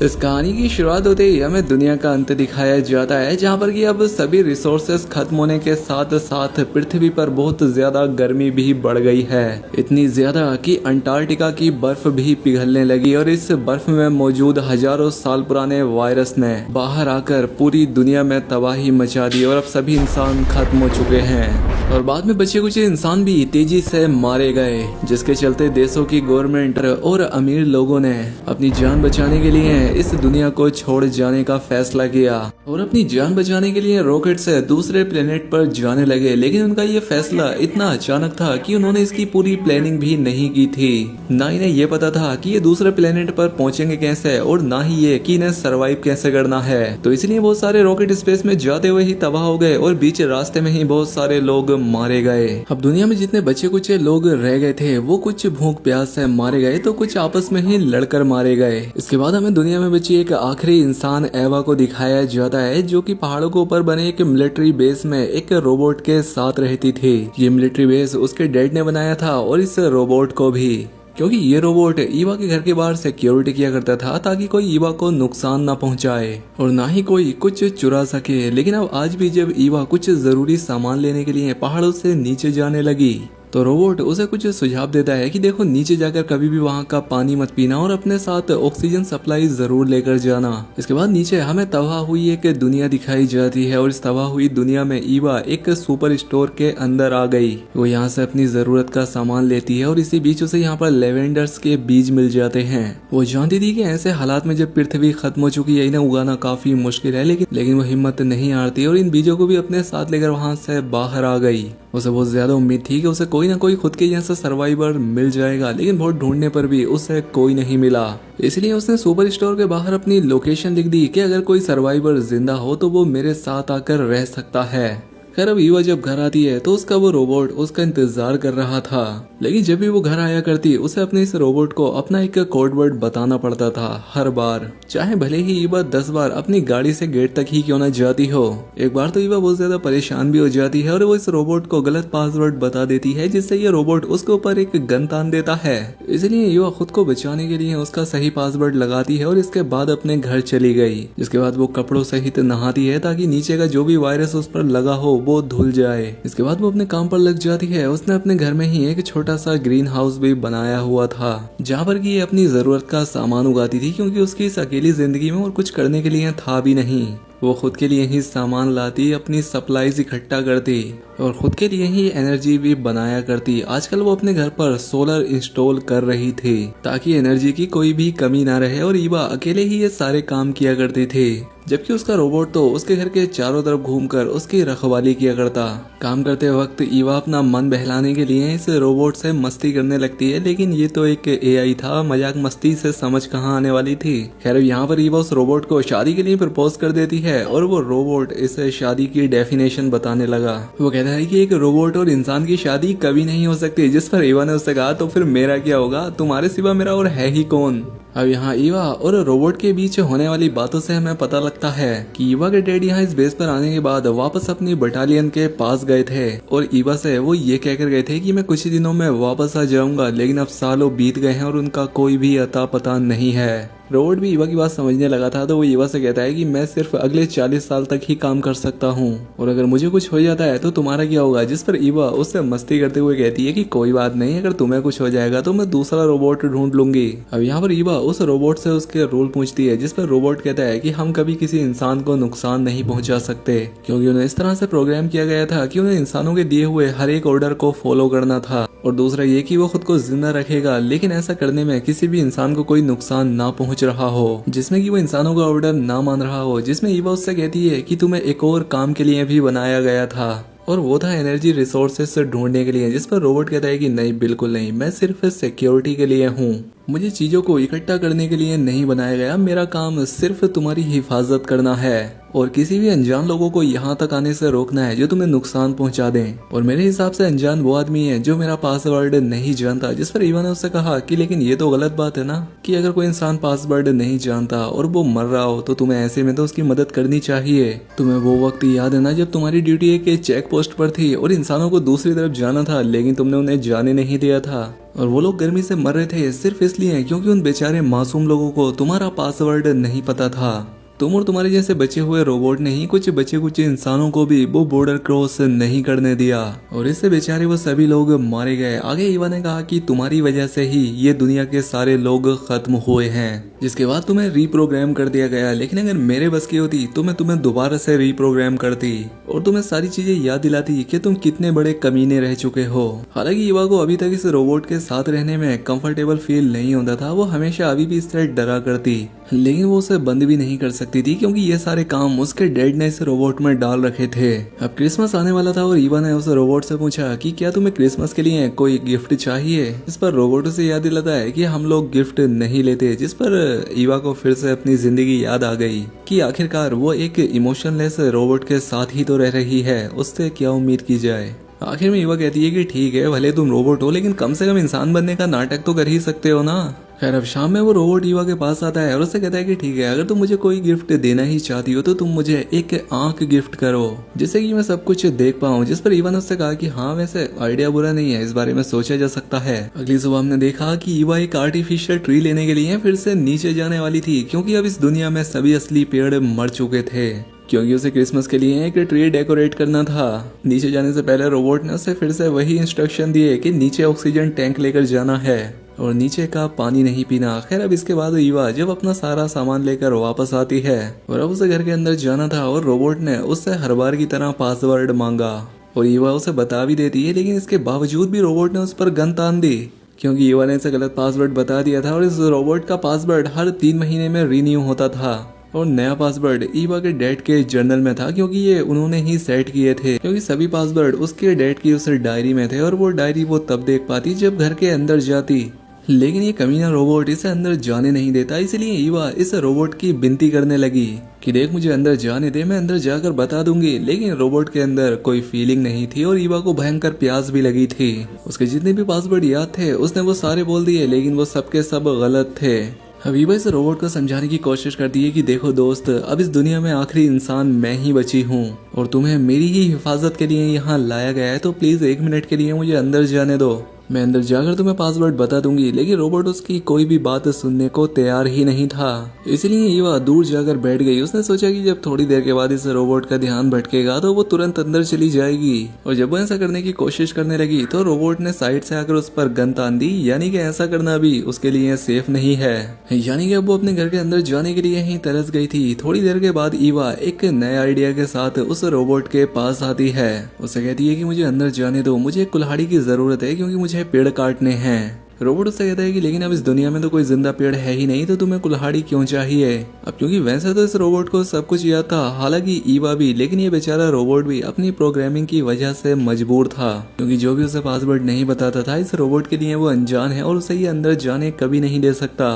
इस कहानी की शुरुआत होते ही हमें दुनिया का अंत दिखाया जाता है, जहाँ पर कि अब सभी रिसोर्सेस खत्म होने के साथ साथ पृथ्वी पर बहुत ज्यादा गर्मी भी बढ़ गई है। इतनी ज्यादा कि अंटार्कटिका की बर्फ भी पिघलने लगी और इस बर्फ में मौजूद हजारों साल पुराने वायरस ने बाहर आकर पूरी दुनिया में तबाही मचा दी और अब सभी इंसान खत्म हो चुके हैं और बाद में बचे कुछ इंसान भी तेजी से मारे गए, जिसके चलते देशों की गवर्नमेंट और अमीर लोगों ने अपनी जान बचाने के लिए इस दुनिया को छोड़ जाने का फैसला किया और अपनी जान बचाने के लिए रॉकेट से दूसरे प्लेनेट पर जाने लगे। लेकिन उनका ये फैसला इतना अचानक था कि उन्होंने इसकी पूरी प्लानिंग भी नहीं की थी। ना इन्हें ये पता था कि ये दूसरे प्लेनेट पर पहुंचेंगे कैसे और ना ही ये कि इन्हें सरवाइव कैसे करना है। तो इसलिए बहुत सारे रॉकेट स्पेस में जाते हुए ही तबाह हो गए और बीच रास्ते में ही बहुत सारे लोग मारे गए। अब दुनिया में जितने बचे कुछ लोग रह गए थे वो कुछ भूख प्यास से मारे गए तो कुछ आपस में ही लड़कर मारे गए। इसके बाद हमें दुनिया में बची एक आखिरी इंसान एवा को दिखाया जाता है, जो कि पहाड़ों के ऊपर बने एक मिलिट्री बेस में एक रोबोट के साथ रहती थी। ये मिलिट्री बेस उसके डैड ने बनाया था और इस रोबोट को भी, क्योंकि ये रोबोट ईवा के घर के बाहर सिक्योरिटी किया करता था ताकि कोई ईवा को नुकसान ना पहुंचाए और ना ही कोई कुछ चुरा सके। लेकिन अब आज भी जब ईवा कुछ जरूरी सामान लेने के लिए पहाड़ों से नीचे जाने लगी तो रोबोट उसे कुछ सुझाव देता है कि देखो, नीचे जाकर कभी भी वहाँ का पानी मत पीना और अपने साथ ऑक्सीजन सप्लाई जरूर लेकर जाना। इसके बाद नीचे हमें तबाह हुई एक दुनिया दिखाई जाती है और इस तबाह हुई दुनिया में ईवा एक सुपर स्टोर के अंदर आ गई। वो यहाँ से अपनी जरूरत का सामान लेती है और इसी बीच उसे यहाँ पर लेवेंडर्स के बीज मिल जाते हैं। वो जानती थी कि ऐसे हालात में जब पृथ्वी खत्म हो चुकी है इन्हें उगाना काफी मुश्किल है, लेकिन वो हिम्मत नहीं हारती और इन बीजों को भी अपने साथ लेकर वहाँ से बाहर आ गई। उसे बहुत ज्यादा उम्मीद थी कि उसे कोई ना कोई खुद के जैसा सर्वाइवर मिल जाएगा, लेकिन बहुत ढूंढने पर भी उसे कोई नहीं मिला। इसलिए उसने सुपर स्टोर के बाहर अपनी लोकेशन लिख दी कि अगर कोई सर्वाइवर जिंदा हो तो वो मेरे साथ आकर रह सकता है। खैर अब ईवा जब घर आती है तो उसका वो रोबोट उसका इंतजार कर रहा था, लेकिन जब भी वो घर आया करती उसे अपने इस रोबोट को अपना एक कोड वर्ड बताना पड़ता था हर बार, चाहे भले ही ईवा 10 बार अपनी गाड़ी से गेट तक ही क्यों ना जाती हो। एक बार तो ईवा बहुत ज्यादा परेशान भी हो जाती है और वो इस रोबोट को गलत पासवर्ड बता देती है, जिससे ये रोबोट उसके ऊपर एक गन तान देता है। इसलिए ईवा खुद को बचाने के लिए उसका सही पासवर्ड लगाती है और इसके बाद अपने घर चली गई। जिसके बाद वो कपड़ों सहित नहाती है ताकि नीचे का जो भी वायरस उस पर लगा हो वो धुल जाए। इसके बाद वो अपने काम पर लग जाती है। उसने अपने घर में ही एक छोटा सा ग्रीन हाउस भी बनाया हुआ था, जहाँ पर कि ये अपनी जरूरत का सामान उगाती थी, क्योंकि उसकी इस अकेली जिंदगी में और कुछ करने के लिए था भी नहीं। वो खुद के लिए ही सामान लाती, अपनी सप्लाईज इकट्ठा करती और खुद के लिए ही एनर्जी भी बनाया करती। आजकल वो अपने घर पर सोलर इंस्टॉल कर रही थी ताकि एनर्जी की कोई भी कमी ना रहे और ईवा अकेले ही ये सारे काम किया करती थी, जबकि उसका रोबोट तो उसके घर के चारों तरफ घूमकर उसकी रखवाली किया करता। काम करते वक्त ईवा अपना मन बहलाने के लिए इस रोबोट से मस्ती करने लगती है, लेकिन ये तो एक एआई था, मजाक मस्ती से समझ कहाँ आने वाली थी। खैर यहाँ पर ईवा उस रोबोट को शादी के लिए प्रपोज कर देती है और वो रोबोट इसे शादी की डेफिनेशन बताने लगा। वो कहता है कि एक रोबोट और इंसान की शादी कभी नहीं हो सकती, जिस पर ईवा ने उससे कहा तो फिर मेरा क्या होगा, तुम्हारे सिवा मेरा और है ही कौन। अब यहाँ ईवा और रोबोट के बीच होने वाली बातों से हमें पता लगता है कि ईवा के डैडी यहाँ इस बेस पर आने के बाद वापस अपनी बटालियन के पास गए थे और ईवा से वो ये कहकर गए थे कि मैं कुछ ही दिनों में वापस आ जाऊंगा, लेकिन अब सालों बीत गए हैं और उनका कोई भी अता पता नहीं है। रोबोट भी ईवा की बात समझने लगा था तो वो ईवा से कहता है कि मैं सिर्फ अगले 40 साल तक ही काम कर सकता हूँ और अगर मुझे कुछ हो जाता है तो तुम्हारा क्या होगा। जिस पर ईवा उससे मस्ती करते हुए कहती है कि कोई बात नहीं, अगर तुम्हें कुछ हो जाएगा तो मैं दूसरा रोबोट ढूंढ लूंगी। अब यहाँ पर ईवा उस रोबोट से उसके रूल पूछती है, जिस पर रोबोट कहता है कि हम कभी किसी इंसान को नुकसान नहीं पहुंचा सकते, क्योंकि उन्हें इस तरह से प्रोग्राम किया गया था कि उन्हें इंसानों के दिए हुए हर एक ऑर्डर को फॉलो करना था। और दूसरा ये कि वो खुद को जिंदा रखेगा, लेकिन ऐसा करने में किसी भी इंसान को कोई नुकसान ना पहुंच रहा हो, जिसमें कि वो इंसानों का ऑर्डर ना मान रहा हो। जिसमें ईवा उससे कहती है कि तुम्हें एक और काम के लिए भी बनाया गया था और वो था एनर्जी रिसोर्सेस ढूंढने के लिए। जिस पर रोबोट कहता है कि नहीं, बिल्कुल नहीं, मैं सिर्फ सिक्योरिटी के लिए हूँ, मुझे चीजों को इकट्ठा करने के लिए नहीं बनाया गया, मेरा काम सिर्फ तुम्हारी हिफाजत करना है और किसी भी अनजान लोगों को यहाँ तक आने से रोकना है जो तुम्हें नुकसान पहुंचा दें। और मेरे हिसाब से अनजान वो आदमी है जो मेरा पासवर्ड नहीं जानता। जिस पर ईवा ने उससे कहा कि लेकिन ये तो गलत बात है ना, कि अगर कोई इंसान पासवर्ड नहीं जानता और वो मर रहा हो तो तुम्हें ऐसे में तो उसकी मदद करनी चाहिए। तुम्हें वो वक्त याद है ना जब तुम्हारी ड्यूटी एक चेक पोस्ट पर थी और इंसानों को दूसरी तरफ जाना था, लेकिन तुमने उन्हें जाने नहीं दिया था। और वो लोग गर्मी से मर रहे थे सिर्फ इसलिए क्योंकि उन बेचारे मासूम लोगों को तुम्हारा पासवर्ड नहीं पता था। तुम और तुम्हारे जैसे बचे हुए रोबोट ने ही कुछ बचे कुछ इंसानों को भी वो बॉर्डर क्रॉस नहीं करने दिया और इससे बेचारे वो सभी लोग मारे गए। आगे ईवा ने कहा कि तुम्हारी वजह से ही ये दुनिया के सारे लोग खत्म हुए हैं, जिसके बाद तुम्हें रीप्रोग्राम कर दिया गया। लेकिन अगर मेरे बस की होती तो मैं तुम्हें दोबारा से रीप्रोग्राम करती और तुम्हें सारी चीजें याद दिलाती कि तुम कितने बड़े कमीने रह चुके हो। हालांकि ईवा को अभी तक इस रोबोट के साथ रहने में कंफर्टेबल फील नहीं होता था। वो हमेशा अभी भी इससे डरा करती, लेकिन वो उसे बंद भी नहीं कर सकती थी क्योंकि ये सारे काम उसके डैड ने इस रोबोट में डाल रखे थे। अब क्रिसमस आने वाला था और ईवा ने उस रोबोट से पूछा कि क्या तुम्हें क्रिसमस के लिए कोई गिफ्ट चाहिए। इस पर रोबोट उसे याद दिलाता है कि हम लोग गिफ्ट नहीं लेते, जिस पर ईवा को फिर से अपनी जिंदगी याद आ गई कि आखिरकार वो एक इमोशनलेस रोबोट के साथ ही तो रह रही है, उससे क्या उम्मीद की जाए। आखिर में ईवा कहती है कि ठीक है, भले तुम रोबोट हो लेकिन कम से कम इंसान बनने का नाटक तो कर ही सकते हो ना। खैर अब शाम में वो रोबोट ईवा के पास आता है और उससे कहता है कि ठीक है, अगर तुम मुझे कोई गिफ्ट देना ही चाहती हो तो तुम मुझे एक आंख गिफ्ट करो जिससे कि मैं सब कुछ देख पाऊं। जिस पर ईवा ने उससे कहा कि हाँ वैसे आइडिया बुरा नहीं है, इस बारे में सोचा जा सकता है। अगली सुबह हमने देखा कि ईवा एक आर्टिफिशियल ट्री लेने के लिए फिर से नीचे जाने वाली थी क्योंकि अब इस दुनिया में सभी असली पेड़ मर चुके थे, क्योंकि उसे क्रिसमस के लिए एक ट्री डेकोरेट करना था। नीचे जाने से पहले रोबोट ने उसे फिर से वही इंस्ट्रक्शन दिए कि नीचे ऑक्सीजन टैंक लेकर जाना है और नीचे का पानी नहीं पीना। खैर अब इसके बाद ईवा जब अपना सारा सामान लेकर वापस आती है और अब उसे घर के अंदर जाना था और रोबोट ने उससे हर बार की तरह पासवर्ड मांगा और ईवा उसे बता भी देती है, लेकिन इसके बावजूद भी रोबोट ने उस पर गन तान दी क्योंकि ईवा ने इसे गलत पासवर्ड बता दिया था और इस रोबोट का पासवर्ड हर 3 महीने में रिन्यू होता था और नया पासवर्ड ईवा के डैड के जर्नल में था क्योंकि ये उन्होंने ही सेट किए थे, क्योंकि सभी पासवर्ड उसके डैड की उस डायरी में थे और वो डायरी वो तब देख पाती जब घर के अंदर जाती। लेकिन ये कमीना रोबोट इसे अंदर जाने नहीं देता, इसलिए ईवा इस रोबोट की विनती करने लगी कि देख मुझे अंदर जाने दे, मैं अंदर जाकर बता दूंगी। लेकिन रोबोट के अंदर कोई फीलिंग नहीं थी और ईवा को भयंकर प्यास भी लगी थी। उसके जितने भी पासवर्ड याद थे उसने वो सारे बोल दिए, लेकिन वो सबके सब गलत थे। अब ईवा इस रोबोट को समझाने की कोशिश करती है कि देखो दोस्त, अब इस दुनिया में आखिरी इंसान मैं ही बची हूँ और तुम्हें मेरी ही हिफाजत के लिए यहाँ लाया गया है, तो प्लीज 1 मिनट के लिए मुझे अंदर जाने दो, मैं अंदर जाकर तुम्हें पासवर्ड बता दूंगी। लेकिन रोबोट उसकी कोई भी बात सुनने को तैयार ही नहीं था, इसलिए ईवा दूर जाकर बैठ गई। उसने सोचा कि जब थोड़ी देर के बाद इस रोबोट का ध्यान भटकेगा तो वो तुरंत अंदर चली जाएगी और जब वो ऐसा करने की कोशिश करने लगी तो रोबोट ने साइड से आकर उस पर गन तान दी, यानी कि ऐसा करना भी उसके लिए सेफ नहीं है, यानी कि अब वो अपने घर के अंदर जाने के लिए ही तरस गई थी। थोड़ी देर के बाद ईवा एक नए आइडिया के साथ उस रोबोट के पास आती है। उसे कहती है कि मुझे अंदर जाने दो, मुझे एक कुल्हाड़ी की जरूरत है क्योंकि मुझे पेड़ काटने हैं। रोबोट उससे कहता है कि लेकिन अब इस दुनिया में तो कोई जिंदा पेड़ है ही नहीं, तो तुम्हें कुल्हाड़ी क्यों चाहिए। अब क्योंकि वैसे तो इस रोबोट को सब कुछ याद था, हालांकि ईवा भी, लेकिन ये बेचारा रोबोट भी अपनी प्रोग्रामिंग की वजह से मजबूर था, क्योंकि जो भी उसे पासवर्ड नहीं बताता था इस रोबोट के लिए वो अनजान है और उसे ये अंदर जाने कभी नहीं दे सकता,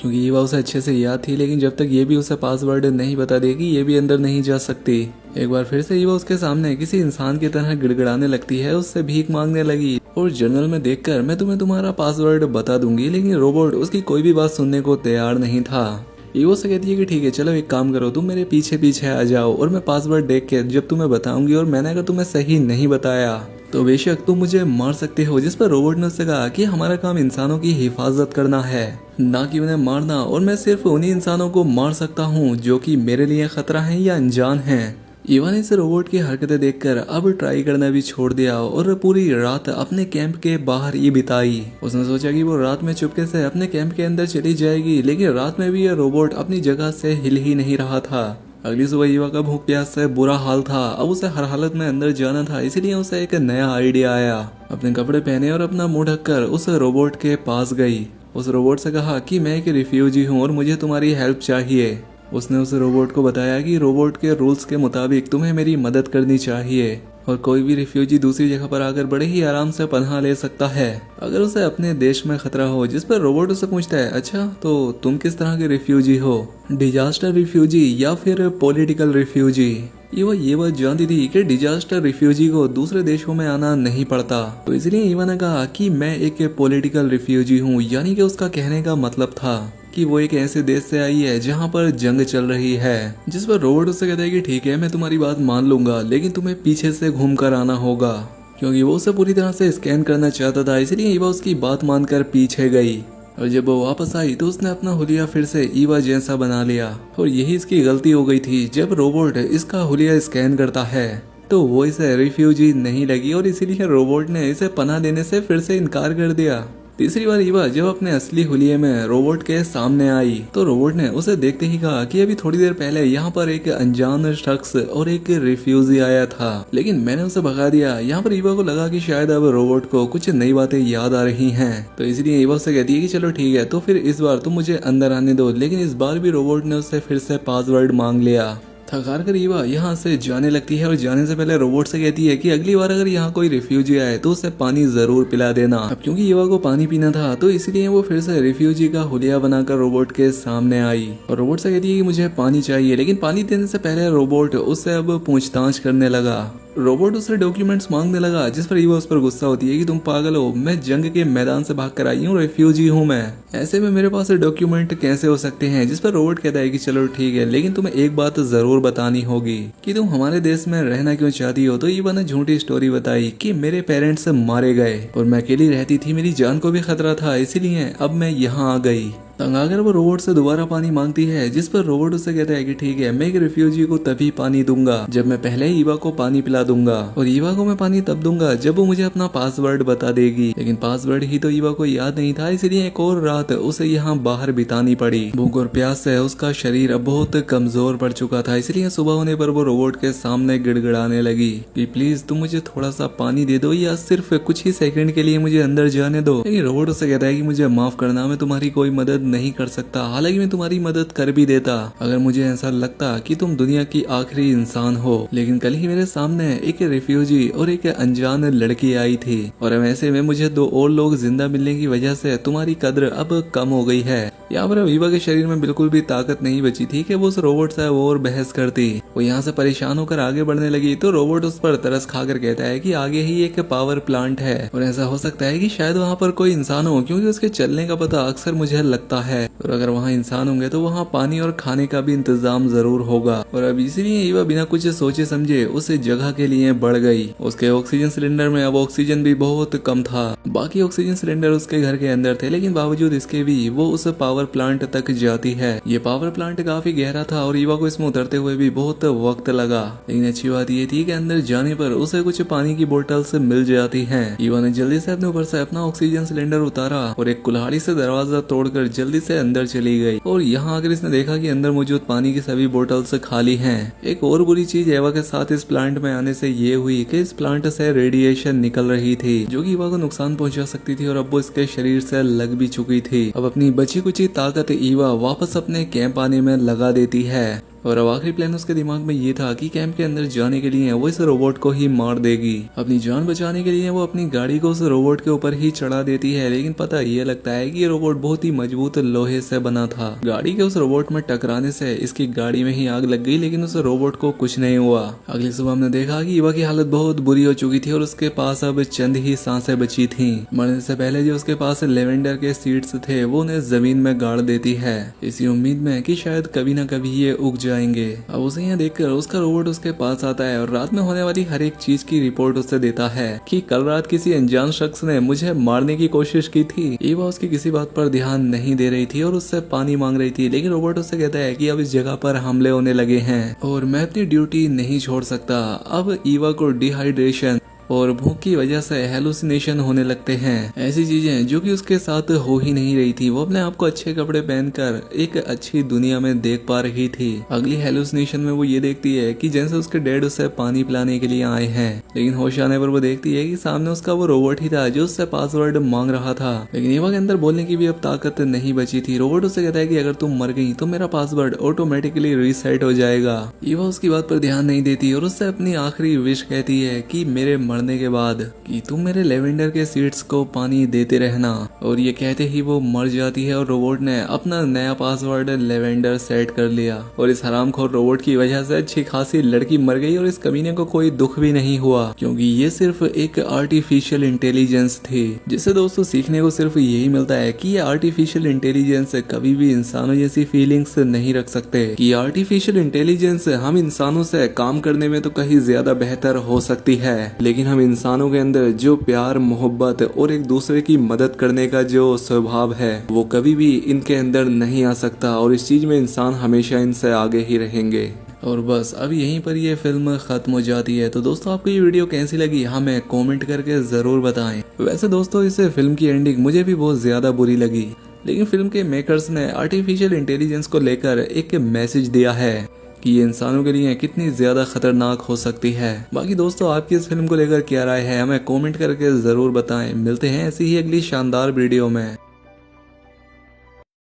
क्योंकि ईवा उसे अच्छे से याद थी। लेकिन जब तक ये भी उसे पासवर्ड नहीं बता देगी ये भी अंदर नहीं जा सकती। एक बार फिर से ईवा उसके सामने किसी इंसान की तरह गिड़गिड़ाने लगती है, उससे भीख मांगने लगी और जर्नल में देखकर मैं तुम्हें तुम्हारा पासवर्ड बता दूंगी। लेकिन रोबोट उसकी कोई भी बात सुनने को तैयार नहीं था। ईवा से कहती है कि ठीक है चलो एक काम करो, तुम मेरे पीछे पीछे आ जाओ और मैं पासवर्ड देख के जब तुम्हें बताऊंगी और मैंने अगर तुम्हें सही नहीं बताया तो बेशक तुम मुझे मार सकते हो। जिस पर रोबोट ने उससे कहा कि हमारा काम इंसानों की हिफाजत करना है, ना कि उन्हें मारना, और मैं सिर्फ उन्हीं इंसानों को मार सकता हूँ जो कि मेरे लिए खतरा है या अनजान है। ईवा ने इस रोबोट की हरकतें देखकर अब ट्राई करना भी छोड़ दिया और पूरी रात अपने कैंप के बाहर ही बिताई। उसने सोचा कि वो रात में चुपके से अपने कैंप के अंदर चली जाएगी, लेकिन रात में भी यह रोबोट अपनी जगह से हिल ही नहीं रहा था। अगली सुबह ईवा का भूख प्यास से बुरा हाल था, अब उसे हर हालत में अंदर जाना था, इसीलिए उसे एक नया आइडिया आया। अपने कपड़े पहने और अपना मुंह ढककर उस रोबोट के पास गई। उस रोबोट से कहा कि मैं एक रिफ्यूजी हूँ और मुझे तुम्हारी हेल्प चाहिए। उसने उस रोबोट को बताया कि रोबोट के रूल्स के मुताबिक तुम्हें मेरी मदद करनी चाहिए और कोई भी रिफ्यूजी दूसरी जगह पर आकर बड़े ही आराम से पनाह ले सकता है अगर उसे अपने देश में खतरा हो। जिस पर रोबोट उससे पूछता है, अच्छा तो तुम किस तरह के रिफ्यूजी हो, डिजास्टर रिफ्यूजी या फिर पॉलिटिकल रिफ्यूजी। ये बात जानती थी कि डिजास्टर रिफ्यूजी को दूसरे देशों में आना नहीं पड़ता, तो इसलिए ईवा ने कहा कि मैं एक पॉलिटिकल रिफ्यूजी हूँ, यानी कि उसका कहने का मतलब था कि वो एक ऐसे देश से आई है जहाँ पर जंग चल रही है। जिस पर रोबोट उससे कहता है कि ठीक है मैं तुम्हारी बात मान लूंगा, लेकिन तुम्हें पीछे से घूम कर आना होगा। क्योंकि वो उसे पूरी तरह से स्कैन करना चाहता था। इसलिए ईवा उसकी बात मानकर पीछे गई और जब वो वापस आई तो उसने अपना हुलिया फिर से ईवा जैसा बना लिया। और यही इसकी गलती हो गई थी। जब रोबोट इसका हुलिया स्कैन करता है तो वो इसे रिफ्यूजी नहीं लगी और इसीलिए रोबोट ने इसे पनाह देने से फिर से इनकार कर दिया। तीसरी बार ईवा जब अपने असली हुलिये में रोबोट के सामने आई तो रोबोट ने उसे देखते ही कहा कि अभी थोड़ी देर पहले यहाँ पर एक अनजान शख्स और एक रिफ्यूजी आया था, लेकिन मैंने उसे भगा दिया। यहाँ पर ईवा को लगा कि शायद अब रोबोट को कुछ नई बातें याद आ रही हैं, तो इसलिए ईवा उसे कहती है कि चलो ठीक है, तो फिर इस बार तुम मुझे अंदर आने दो। लेकिन इस बार भी रोबोट ने उससे फिर से पासवर्ड मांग लिया। थकार कर ईवा यहाँ से जाने लगती है और जाने से पहले रोबोट से कहती है कि अगली बार अगर यहाँ कोई रिफ्यूजी आए तो उसे पानी जरूर पिला देना। अब क्योंकि ईवा को पानी पीना था तो इसलिए वो फिर से रिफ्यूजी का हुलिया बनाकर रोबोट के सामने आई और रोबोट से कहती है कि मुझे पानी चाहिए। लेकिन पानी देने से पहले रोबोट उससे अब पूछताछ करने लगा। रोबोट उससे डॉक्यूमेंट्स मांगने लगा, जिस पर ईवा उस पर गुस्सा होती है कि तुम पागल हो, मैं जंग के मैदान से भाग कर आई हूँ, रिफ्यूजी हूँ मैं, ऐसे में मेरे पास डॉक्यूमेंट कैसे हो सकते हैं। जिस पर रोबोट कहता है कि चलो ठीक है, लेकिन तुम्हें एक बात जरूर बतानी होगी कि तुम हमारे देश में रहना क्यों चाहती हो। तो ईवा ने झूठी स्टोरी बताई कि मेरे पेरेंट्स मारे गए और मैं अकेली रहती थी, मेरी जान को भी खतरा था, इसीलिए अब मैं यहाँ आ गई। तंग आकर वो रोबोट से दोबारा पानी मांगती है, जिस पर रोबोट उससे कहता है कि ठीक है, मैं एक रिफ्यूजी को तभी पानी दूंगा जब मैं पहले ईवा को पानी पिला दूंगा और ईवा को मैं पानी तब दूंगा जब वो मुझे अपना पासवर्ड बता देगी। लेकिन पासवर्ड ही तो ईवा को याद नहीं था, इसलिए एक और रात उसे यहाँ बाहर बितानी पड़ी। भूख और प्यास से उसका शरीर अब बहुत कमजोर पड़ चुका था, इसलिए सुबह होने पर वो रोबोट के सामने गिड़गिड़ाने लगी कि प्लीज तुम मुझे थोड़ा सा पानी दे दो या सिर्फ कुछ ही सेकंड के लिए मुझे अंदर जाने दो। लेकिन रोबोट उससे कहता है कि मुझे माफ करना, मैं तुम्हारी कोई मदद नहीं कर सकता, हालांकि मैं तुम्हारी मदद कर भी देता अगर मुझे ऐसा लगता कि तुम दुनिया की आखिरी इंसान हो। लेकिन कल ही मेरे सामने एक रिफ्यूजी और एक अनजान लड़की आई थी और अब ऐसे में मुझे दो और लोग जिंदा मिलने की वजह से तुम्हारी कद्र अब कम हो गई है। यहाँ पर ईवा के शरीर में बिल्कुल भी ताकत नहीं बची थी कि वो उस रोबोट से और बहस करती। वो यहाँ से परेशान होकर आगे बढ़ने लगी तो रोबोट उस पर तरस खाकर कहता है कि आगे ही एक पावर प्लांट है और ऐसा हो सकता है कि शायद वहाँ पर कोई इंसान हो, क्योंकि उसके चलने का पता अक्सर मुझे लगता है, और अगर वहाँ इंसान होंगे तो वहाँ पानी और खाने का भी इंतजाम जरूर होगा। और अब इसीलिए ईवा बिना कुछ सोचे समझे उस जगह के लिए बढ़ गई। उसके ऑक्सीजन सिलेंडर में अब ऑक्सीजन भी बहुत कम था, बाकी ऑक्सीजन सिलेंडर उसके घर के अंदर थे, लेकिन बावजूद इसके भी वो उस पावर प्लांट तक जाती है। ये पावर प्लांट काफी गहरा था और ईवा को इसमें उतरते हुए भी बहुत वक्त लगा, लेकिन अच्छी बात ये थी कि अंदर जाने पर उसे कुछ पानी की बोतल्स मिल जाती हैं। ईवा ने जल्दी से अपने ऊपर से अपना ऑक्सीजन सिलेंडर उतारा और एक कुल्हाड़ी से दरवाजा तोड़कर जल्दी से अंदर चली गई और यहाँ आकर इसने देखा कि अंदर मौजूद पानी की सभी बोतल्स खाली हैं। एक और बुरी चीज ईवा के साथ इस प्लांट में आने से ये हुई कि इस प्लांट से रेडिएशन निकल रही थी जो कि ईवा को नुकसान पहुंचा सकती थी और अब वो इसके शरीर से लग भी चुकी थी। अब अपनी बची कुची ताकत ईवा वापस अपने कैंप आने में लगा देती है और अब आखिरी प्लान उसके दिमाग में ये था कि कैंप के अंदर जाने के लिए वो इस रोबोट को ही मार देगी। अपनी जान बचाने के लिए वो अपनी गाड़ी को उस रोबोट के ऊपर ही चढ़ा देती है, लेकिन पता ये लगता है कि ये रोबोट बहुत ही मजबूत लोहे से बना था। गाड़ी के उस रोबोट में टकराने से इसकी गाड़ी में ही आग लग गई, लेकिन उस रोबोट को कुछ नहीं हुआ। अगली सुबह हमने देखा कि ईवा की हालत बहुत बुरी हो चुकी थी और उसके पास अब चंद ही सांसें बची थी। मरने से पहले जो उसके पास लेवेंडर के सीड्स थे वो उन्हें जमीन में गाड़ देती है, इसी उम्मीद में कि शायद कभी न कभी ये उग जाएंगे। अब उसे यहाँ देखकर उसका रोबोट उसके पास आता है और रात में होने वाली हर एक चीज की रिपोर्ट उसे देता है कि कल रात किसी अनजान शख्स ने मुझे मारने की कोशिश की थी। ईवा उसकी किसी बात पर ध्यान नहीं दे रही थी और उससे पानी मांग रही थी, लेकिन रोबोट उससे कहता है कि अब इस जगह पर हमले होने लगे हैं और मैं अपनी ड्यूटी नहीं छोड़ सकता। अब ईवा को डिहाइड्रेशन और भूख की वजह से हेलुसिनेशन होने लगते हैं, ऐसी चीजें जो कि उसके साथ हो ही नहीं रही थी। वो अपने आप को अच्छे कपड़े पहनकर एक अच्छी दुनिया में देख पा रही थी। अगली हेलुसिनेशन में वो ये देखती है कि जैसे उसके डैड उसे पानी पिलाने के लिए आए हैं, लेकिन होश आने पर वो देखती है कि सामने उसका वो रोबोट ही था जो उससे पासवर्ड मांग रहा था। लेकिन ईवा के अंदर बोलने की भी अब ताकत नहीं बची थी। रोबोट उससे कहता है कि अगर तुम मर गई तो मेरा पासवर्ड ऑटोमेटिकली रीसेट हो जाएगा। ईवा उसकी बात पर ध्यान नहीं देती और उससे अपनी आखिरी विश कहती है कि मेरे मरने के बाद कि तुम मेरे लेवेंडर के सीड्स को पानी देते रहना, और ये कहते ही वो मर जाती है और रोबोट ने अपना नया पासवर्ड लेवेंडर सेट कर लिया। और इस हरामखोर रोबोट की वजह से अच्छी खासी लड़की मर गई और इस कमीने को कोई दुख भी नहीं हुआ, क्योंकि ये सिर्फ एक आर्टिफिशियल इंटेलिजेंस थी, जिससे दोस्तों सीखने को सिर्फ यही मिलता है कि ये आर्टिफिशियल इंटेलिजेंस कभी भी इंसानों जैसी फीलिंग्स नहीं रख सकते। कि आर्टिफिशियल इंटेलिजेंस हम इंसानों से काम करने में तो कहीं ज्यादा बेहतर हो सकती है, लेकिन हम इंसानों के अंदर जो प्यार, मोहब्बत और एक दूसरे की मदद करने का जो स्वभाव है वो कभी भी इनके अंदर नहीं आ सकता, और इस चीज में इंसान हमेशा इनसे आगे ही रहेंगे। और बस अब यहीं पर ये फिल्म खत्म हो जाती है। तो दोस्तों आपको ये वीडियो कैसी लगी हमें कमेंट करके ज़रूर बताएं। वैसे दोस्तों इस फिल्म की एंडिंग मुझे भी बहुत ज़्यादा बुरी लगी, लेकिन फिल्म के मेकर्स ने आर्टिफिशियल इंटेलिजेंस को लेकर एक मैसेज दिया है कि ये इंसानों के लिए कितनी ज़्यादा खतरनाक हो सकती है। बाकी दोस्तों आपकी इस फिल्म को लेकर क्या राय है हमें कमेंट करके ज़रूर बताएं। मिलते हैं ऐसी ही अगली शानदार वीडियो में।